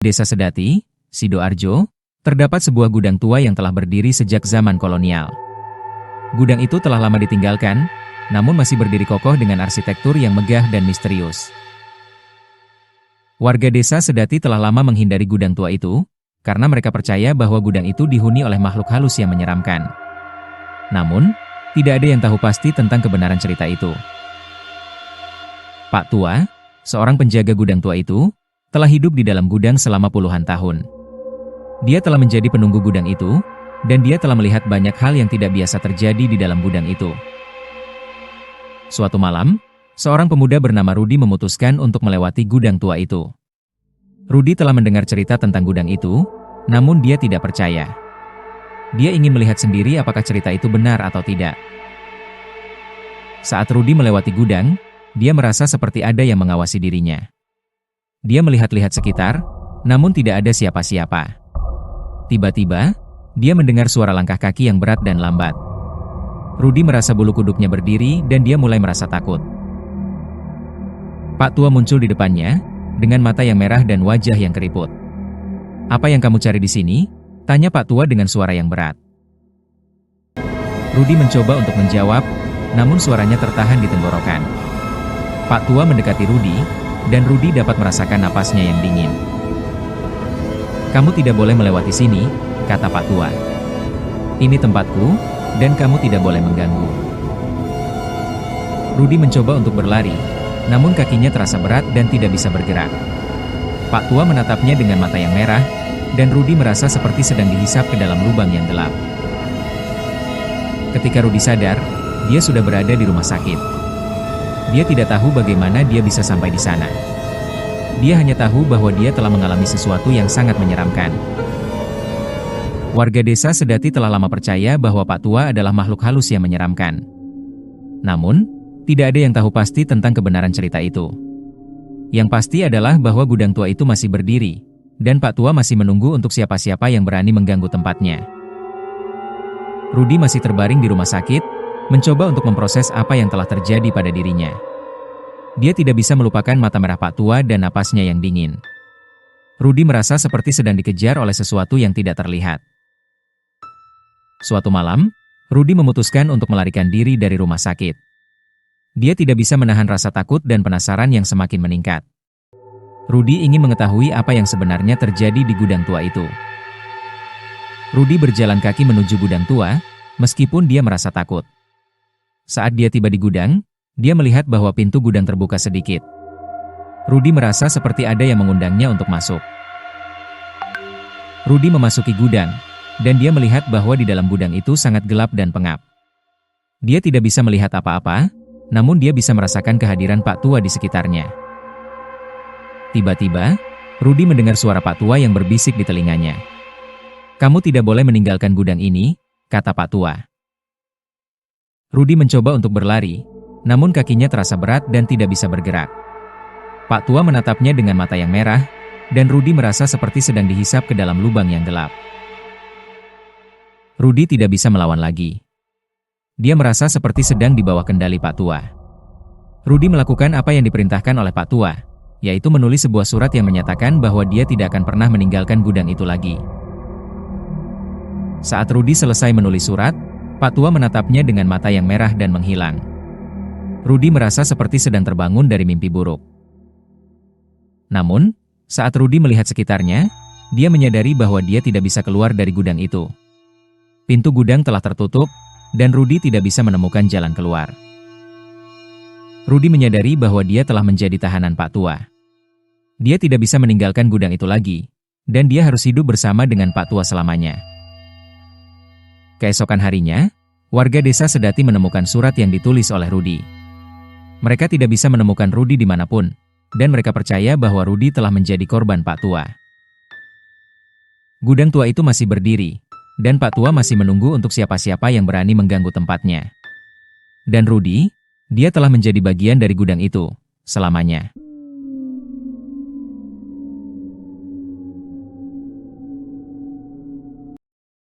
Desa Sedati, Sidoarjo, terdapat sebuah gudang tua yang telah berdiri sejak zaman kolonial. Gudang itu telah lama ditinggalkan, namun masih berdiri kokoh dengan arsitektur yang megah dan misterius. Warga desa Sedati telah lama menghindari gudang tua itu, karena mereka percaya bahwa gudang itu dihuni oleh makhluk halus yang menyeramkan. Namun, tidak ada yang tahu pasti tentang kebenaran cerita itu. Pak Tua, seorang penjaga gudang tua itu, telah hidup di dalam gudang selama puluhan tahun. Dia telah menjadi penunggu gudang itu, dan dia telah melihat banyak hal yang tidak biasa terjadi di dalam gudang itu. Suatu malam, seorang pemuda bernama Rudi memutuskan untuk melewati gudang tua itu. Rudi telah mendengar cerita tentang gudang itu, namun dia tidak percaya. Dia ingin melihat sendiri apakah cerita itu benar atau tidak. Saat Rudi melewati gudang, dia merasa seperti ada yang mengawasi dirinya. Dia melihat-lihat sekitar, namun tidak ada siapa-siapa. Tiba-tiba, dia mendengar suara langkah kaki yang berat dan lambat. Rudi merasa bulu kuduknya berdiri dan dia mulai merasa takut. Pak Tua muncul di depannya, dengan mata yang merah dan wajah yang keriput. "Apa yang kamu cari di sini?" tanya Pak Tua dengan suara yang berat. Rudi mencoba untuk menjawab, namun suaranya tertahan di tenggorokan. Pak Tua mendekati Rudi, dan Rudi dapat merasakan napasnya yang dingin. "Kamu tidak boleh melewati sini," kata Pak Tua. "Ini tempatku, dan kamu tidak boleh mengganggu." Rudi mencoba untuk berlari, namun kakinya terasa berat dan tidak bisa bergerak. Pak Tua menatapnya dengan mata yang merah, dan Rudi merasa seperti sedang dihisap ke dalam lubang yang gelap. Ketika Rudi sadar, dia sudah berada di rumah sakit. Dia tidak tahu bagaimana dia bisa sampai di sana. Dia hanya tahu bahwa dia telah mengalami sesuatu yang sangat menyeramkan. Warga desa Sedati telah lama percaya bahwa Pak Tua adalah makhluk halus yang menyeramkan. Namun, tidak ada yang tahu pasti tentang kebenaran cerita itu. Yang pasti adalah bahwa gudang tua itu masih berdiri, dan Pak Tua masih menunggu untuk siapa-siapa yang berani mengganggu tempatnya. Rudi masih terbaring di rumah sakit, mencoba untuk memproses apa yang telah terjadi pada dirinya. Dia tidak bisa melupakan mata merah Pak Tua dan napasnya yang dingin. Rudi merasa seperti sedang dikejar oleh sesuatu yang tidak terlihat. Suatu malam, Rudi memutuskan untuk melarikan diri dari rumah sakit. Dia tidak bisa menahan rasa takut dan penasaran yang semakin meningkat. Rudi ingin mengetahui apa yang sebenarnya terjadi di gudang tua itu. Rudi berjalan kaki menuju gudang tua, meskipun dia merasa takut. Saat dia tiba di gudang, dia melihat bahwa pintu gudang terbuka sedikit. Rudi merasa seperti ada yang mengundangnya untuk masuk. Rudi memasuki gudang, dan dia melihat bahwa di dalam gudang itu sangat gelap dan pengap. Dia tidak bisa melihat apa-apa, namun dia bisa merasakan kehadiran Pak Tua di sekitarnya. Tiba-tiba, Rudi mendengar suara Pak Tua yang berbisik di telinganya. "Kamu tidak boleh meninggalkan gudang ini," kata Pak Tua. Rudi mencoba untuk berlari, namun kakinya terasa berat dan tidak bisa bergerak. Pak Tua menatapnya dengan mata yang merah, dan Rudi merasa seperti sedang dihisap ke dalam lubang yang gelap. Rudi tidak bisa melawan lagi. Dia merasa seperti sedang di bawah kendali Pak Tua. Rudi melakukan apa yang diperintahkan oleh Pak Tua, yaitu menulis sebuah surat yang menyatakan bahwa dia tidak akan pernah meninggalkan gudang itu lagi. Saat Rudi selesai menulis surat, Pak Tua menatapnya dengan mata yang merah dan menghilang. Rudi merasa seperti sedang terbangun dari mimpi buruk. Namun, saat Rudi melihat sekitarnya, dia menyadari bahwa dia tidak bisa keluar dari gudang itu. Pintu gudang telah tertutup, dan Rudi tidak bisa menemukan jalan keluar. Rudi menyadari bahwa dia telah menjadi tahanan Pak Tua. Dia tidak bisa meninggalkan gudang itu lagi, dan dia harus hidup bersama dengan Pak Tua selamanya. Keesokan harinya, warga desa Sedati menemukan surat yang ditulis oleh Rudi. Mereka tidak bisa menemukan Rudi dimanapun, dan mereka percaya bahwa Rudi telah menjadi korban Pak Tua. Gudang tua itu masih berdiri, dan Pak Tua masih menunggu untuk siapa-siapa yang berani mengganggu tempatnya. Dan Rudi, dia telah menjadi bagian dari gudang itu, selamanya.